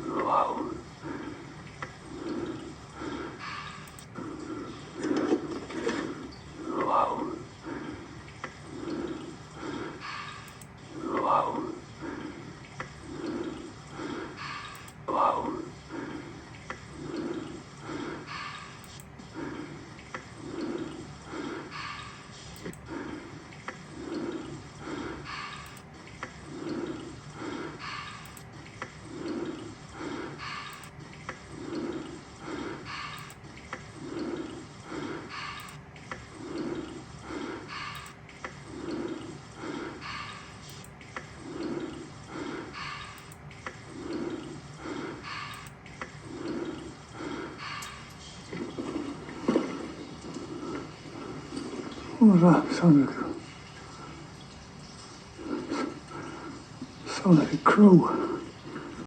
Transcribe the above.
Wow. Wow. Wow. Wow. What was that? Sounded like a crow.